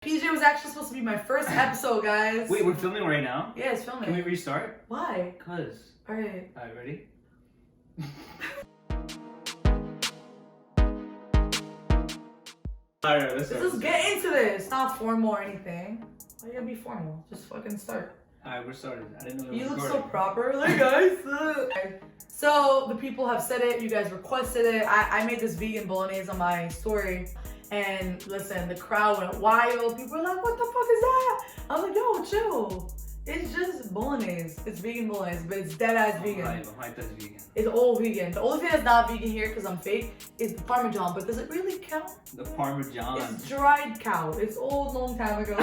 PJ was actually supposed to be my first episode, guys. Wait, we're filming right now? Yeah, it's filming. Can we restart? Why? Cause. Alright. Alright, ready? Alright, let's start. Let's just get into this. Not formal or anything. Why you gotta be formal? Just fucking start. Alright, we're started. I didn't know it was You look recording. so proper. Like, guys. So, the people have said it. You guys requested it. I made this vegan bolognese on my story. And listen, the crowd went wild. People were like, what the fuck is that? I was like, yo, chill. It's just bolognese. It's vegan bolognese, but it's dead ass vegan. I'm hyped that's vegan. It's all vegan. The only thing that's not vegan here, because I'm fake, is the Parmesan. But does it really count? The Parmesan. It's dried cow. It's old, long time ago.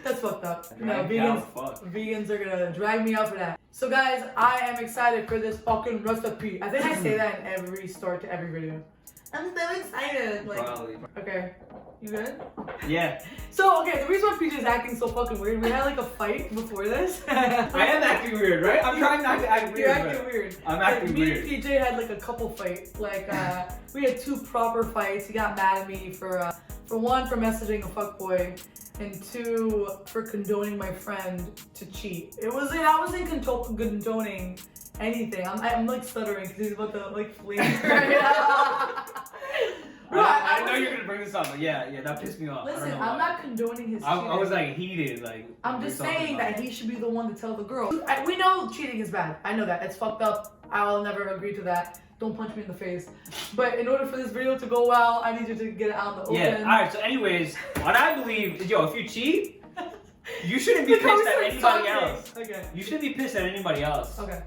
That's fucked up. No, vegans are gonna drag me out for that. So guys, I am excited for this fucking recipe. I think I say that in every start to every video. I'm so excited. Like, Probably. okay, you good? Yeah. So, okay, the reason why PJ is acting so fucking weird, we had like a fight before this. I am acting weird, right? I'm trying not to act weird. You're acting weird. I'm acting weird. Me and PJ had like a couple fights. Like, we had two proper fights. He got mad at me for one, for messaging a fuckboy, and two, for condoning my friend to cheat. I wasn't condoning anything. I'm like stuttering because he's about to like flee right now. Bro, I know you're gonna bring this up, but yeah, that pissed me off. Listen, I'm not condoning his cheating. I was like heated, like. I'm just saying that he should be the one to tell the girl. We know cheating is bad. I know that. It's fucked up. I'll never agree to that. Don't punch me in the face. But in order for this video to go well, I need you to get it out in the open. Yeah, alright, so anyways, what I believe is, if you cheat, you shouldn't be pissed at anybody else. Okay. You shouldn't be pissed at anybody else. Okay.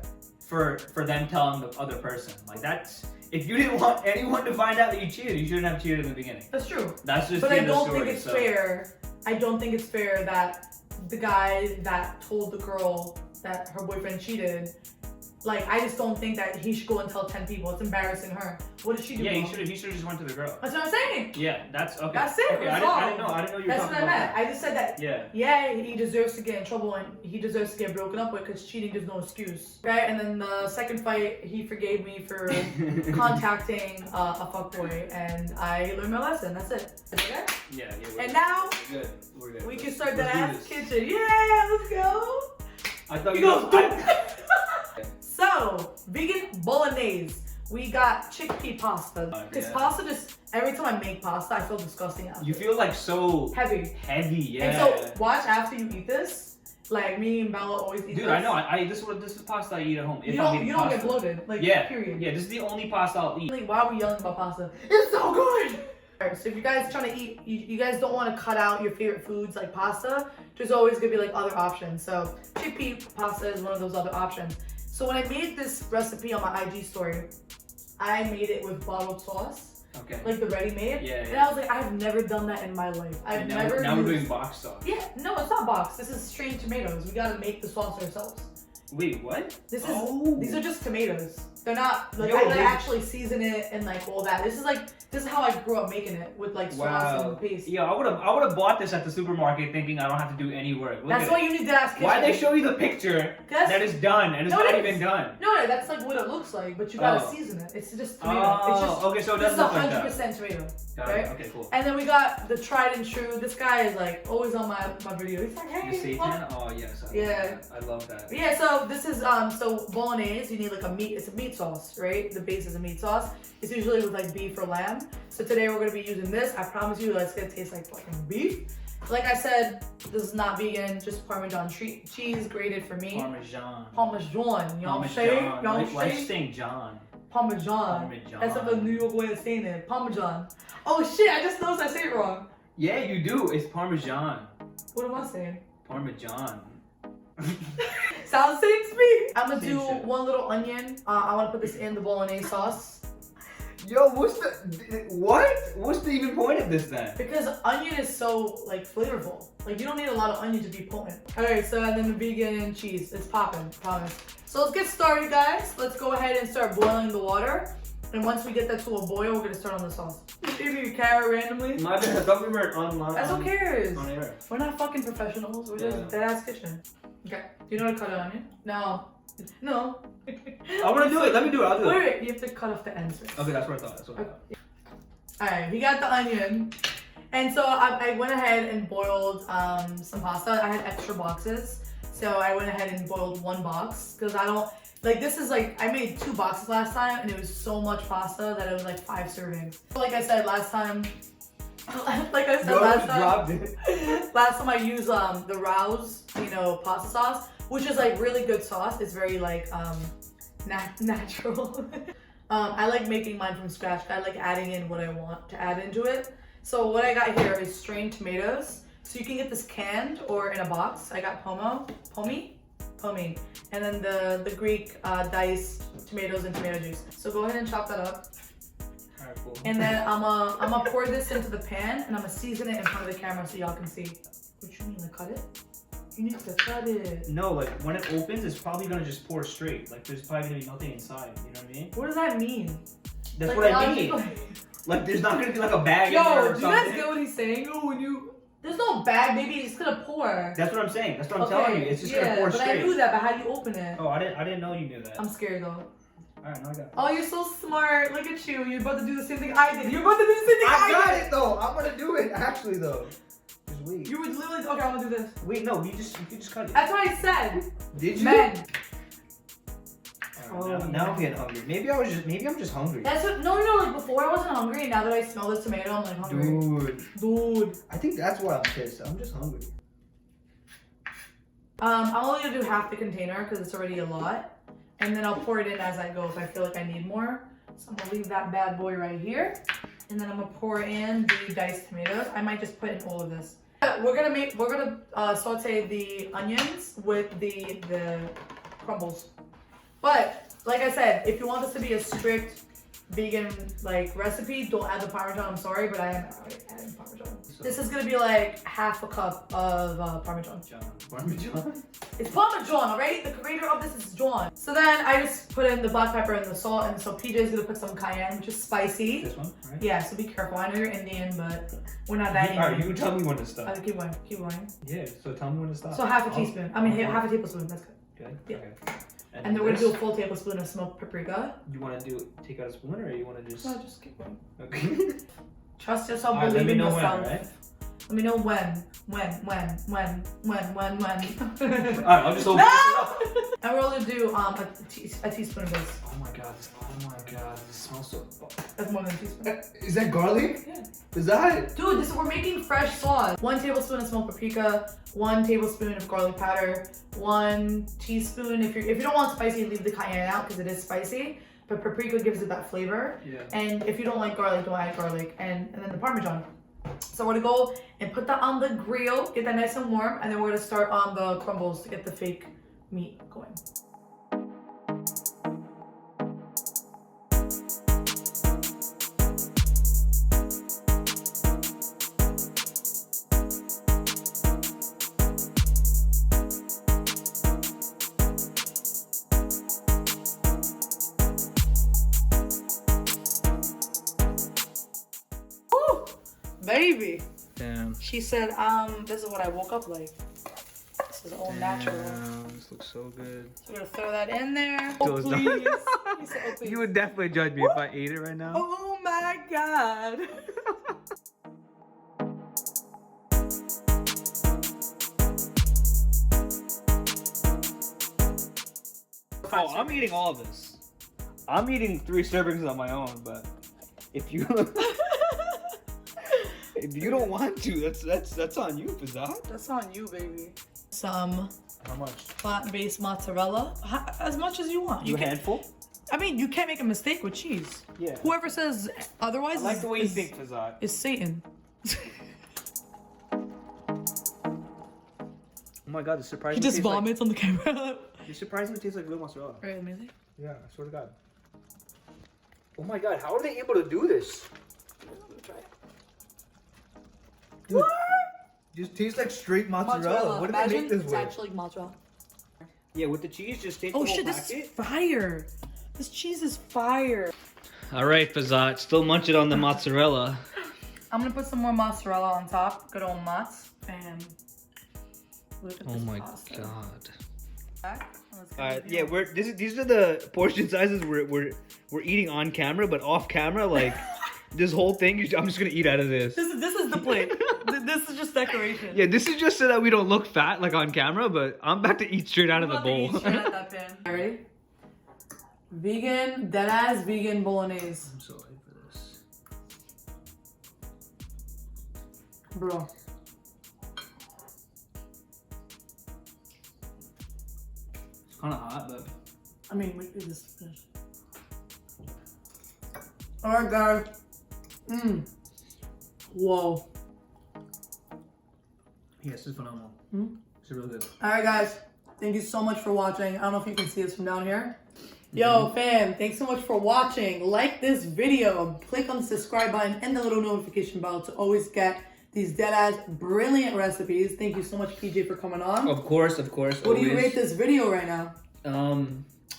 For them telling the other person. Like, that's, if you didn't want anyone to find out that you cheated, you shouldn't have cheated in the beginning. That's true. That's just but the I end of the don't story, think it's fair. I don't think it's fair that the guy that told the girl that her boyfriend cheated, like, I just don't think that he should go and tell 10 people. It's embarrassing her. What did she do? Yeah, he should have just went to the girl. That's what I'm saying. Yeah, that's okay. That's it. Okay, I didn't know you were That's talking what I about meant. that. I just said that. Yeah, he deserves to get in trouble and he deserves to get broken up with because cheating is no excuse. Right? And then the second fight, he forgave me for contacting a fuckboy and I learned my lesson. That's it. Okay? Yeah. And now, we're good. we can start Deadass Kitchen. Yeah, let's go. I thought He you goes, know. So, vegan bolognese. We got chickpea pasta. Because pasta just, every time I make pasta, I feel disgusting after. You feel like so heavy. Heavy, yeah. And so, watch after you eat this. Like, me and Bella always eat this. Dude, I know. This is pasta I eat at home. You don't get bloated. Like, period. Yeah, this is the only pasta I'll eat. Like, why are we yelling about pasta? It's so good! Alright, so if you guys are trying to eat, you guys don't want to cut out your favorite foods like pasta, there's always going to be like other options. So, chickpea pasta is one of those other options. So when I made this recipe on my IG story, I made it with bottled sauce. Okay. Like the ready-made. Yeah. And I was like, I've never done that in my life. Now we're doing box sauce. Yeah, no, it's not box. This is strained tomatoes. We gotta make the sauce ourselves. Wait, what? These are just tomatoes. They're not like I actually season it and like all that. This is how I grew up making it with like sauce and paste. Yeah, I would have bought this at the supermarket thinking I don't have to do any work. That's why you need Deadass Kitchen. Why they show you the picture that is done and it's not even done? No, that's like what it looks like, but you gotta season it. It's just tomato. It's just okay, so it doesn't look like that. This is 100% tomato. Right? Okay, cool. And then we got the tried and true. This guy is like always on my video. He's like, hey, the seitan? Oh yes. I love that. Yeah. So this is so bolognese. You need like a meat. It's a meat sauce, right? The base is a meat sauce. It's usually with like beef or lamb. So today we're gonna be using this. I promise you, it's gonna taste like fucking beef. Like I said, this is not vegan. Just Parmesan cheese grated for me. Parmesan. You know what I'm saying? Why are you saying John? Parmesan. That's like a New York way of saying it. Parmesan. Oh shit, I just noticed I say it wrong. Yeah, you do. It's Parmesan. What am I saying? Parmesan. Sounds same to me. I'm gonna do one little onion. I wanna put this in the bolognese sauce. Yo, what's the even point of this then? Because onion is so like flavorful. Like you don't need a lot of onion to be potent. Alright, so and then the vegan cheese. It's popping, promise. So let's get started, guys. Let's go ahead and start boiling the water. And once we get that to a boil, we're gonna start on the sauce. Maybe you carrot randomly. My bad, I thought we were online. That's who cares. On air. We're not fucking professionals. We're just Deadass Kitchen. Okay. Do you know how to cut an onion? No. No. I wanna do it. Let me do it. I'll do it. Wait. You have to cut off the ends. Okay, that's what I thought. Alright, we got the onion. And so I went ahead and boiled some pasta. I had extra boxes. So I went ahead and boiled 1 box because I don't, like this is like, I made 2 boxes last time and it was so much pasta that it was like 5 servings. Like I said last time, last time I used the Rouse, you know, pasta sauce, which is like really good sauce. It's very like natural. I like making mine from scratch. I like adding in what I want to add into it. So what I got here is strained tomatoes. So you can get this canned or in a box. I got pomi, and then the Greek diced tomatoes and tomato juice. So go ahead and chop that up. Alright, cool. And then I'm gonna pour this into the pan and I'm gonna season it in front of the camera so y'all can see. What you mean, like cut it? You need to cut it. No, like when it opens, it's probably gonna just pour straight. Like there's probably gonna be nothing inside. You know what I mean? What does that mean? That's like, what I mean. Like there's not gonna be like a bag in there or something. Yo, do you guys get what he's saying? Oh, when you... There's no bag, baby. It's gonna pour. That's what I'm saying. That's what I'm telling you. It's just gonna pour straight. But I knew that. But how do you open it? Oh, I didn't know you knew that. I'm scared though. Alright, now I got it. Oh, you're so smart. Look at you. You're about to do the same thing I did. You're about to do the same thing I did. I got it though. I'm gonna do it actually though. Just wait. You would literally. Okay, I'm gonna do this. Wait, no. You can just cut it. That's what I said. Did you? Men. Right, now I'm getting hungry. Maybe I'm just hungry. That's what. No. Like before I wasn't hungry, and now that I smell the tomato, I'm like hungry. Dude. I think that's why I'm pissed. I'm just hungry. I'm only gonna do half the container because it's already a lot, and then I'll pour it in as I go if I feel like I need more. So I'm gonna leave that bad boy right here, and then I'm gonna pour in the diced tomatoes. I might just put in all of this. We're gonna saute the onions with the crumbles. But like I said, if you want this to be a strict vegan like recipe, don't add the Parmesan. I'm sorry, but I am adding Parmesan. So this is gonna be like half a cup of Parmesan. Parmesan? It's Parmesan, alright? The creator of this is John. So then I just put in the black pepper and the salt, and so PJ's gonna put some cayenne, which is spicy. This one, right? Yeah, so be careful. I know you're Indian, but we're not that Indian. Alright, you tell me when to stop. Keep going. Yeah, so tell me when to stop. So half a teaspoon. I mean, half a tablespoon. That's good. Good. Yeah. Okay. And then we're gonna do a full tablespoon of smoked paprika. You wanna take out a spoon or you wanna just? No, just keep going. Okay. Trust yourself, Right, believe in yourself. When, right? Let me know when. Alright, I'll just open it up. And we're gonna do a teaspoon of this. Oh my god, this smells so... That's more than a teaspoon. Is that garlic? Yeah. Is that it? Dude, we're making fresh sauce. 1 tablespoon of smoked paprika, 1 tablespoon of garlic powder, 1 teaspoon. If you don't want spicy, leave the cayenne out because it is spicy. But paprika gives it that flavor. Yeah. And if you don't like garlic, don't add garlic. And then the Parmesan. So we're gonna go and put that on the grill, get that nice and warm, and then we're gonna start on the crumbles to get the fake meat going. Baby. Damn. She said, this is what I woke up like. This is all natural. This looks so good. So we're gonna throw that in there. So Oh, please. He said, oh, please. You would definitely judge me if I ate it right now. Oh my god. Oh, I'm eating all of this. I'm eating 3 servings on my own, but if you if you don't want to, that's on you, Fazat. That's on you, baby. Some How much? plant-based mozzarella, as much as you want. You a handful? I mean, you can't make a mistake with cheese. Yeah. Whoever says otherwise I like the way you think, Fazat. is Satan. Oh my god, this surprisingly He just tastes vomits on the camera. Like, it surprisingly tastes like real mozzarella. Right, amazing. Yeah, I swear to God. Oh my god, how are they able to do this? Dude, What? just tastes like straight mozzarella. What did they make this with? It's actually mozzarella. Yeah, with the cheese, just take Oh the whole shit, packet. this is fire. This cheese is fire. All right, Fazat, still munching on the mozzarella. I'm gonna put some more mozzarella on top. Good old mozz. And look at Oh this my pasta. god. Let's All right, get yeah, these are the portion sizes we're eating on camera, but off camera, like This whole thing, I'm just gonna eat out of this. This is the plate. This is just decoration. Yeah, this is just so that we don't look fat like on camera, but I'm about to eat straight out of the I'm about to bowl. eat straight out of that pan. Ready? Vegan, deadass vegan bolognese. I'm so hyped for this. Bro. It's kind of hot, but I mean, wait, this is finished. Alright, guys. Whoa. yes, it's phenomenal. It's really good. Alright, guys. Thank you so much for watching. I don't know if you can see us from down here. Yo, fam, thanks so much for watching. Like this video. Click on the subscribe button and the little notification bell to always get these deadass brilliant recipes. Thank you so much, PJ, for coming on. Of course. What do you rate this video right now?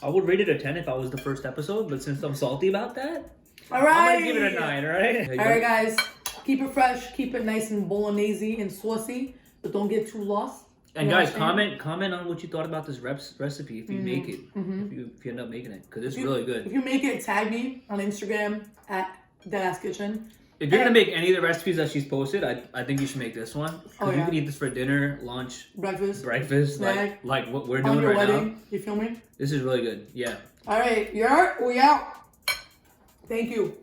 I would rate it a 10 if I was the first episode, but since I'm salty about that, All right. I'm gonna give it a 9, alright? All right, guys. Keep it fresh. Keep it nice and bolognese and saucy, but don't get too lost. And guys, comment on what you thought about this recipe if you make it, if you end up making it, because it's really good. If you make it, tag me on Instagram at Deadass Kitchen. If you're gonna make any of the recipes that she's posted, I think you should make this one. Because you can eat this for dinner, lunch, breakfast, snack, like what we're doing on your right wedding. now. You feel me? This is really good. Yeah. All right, we out. Thank you.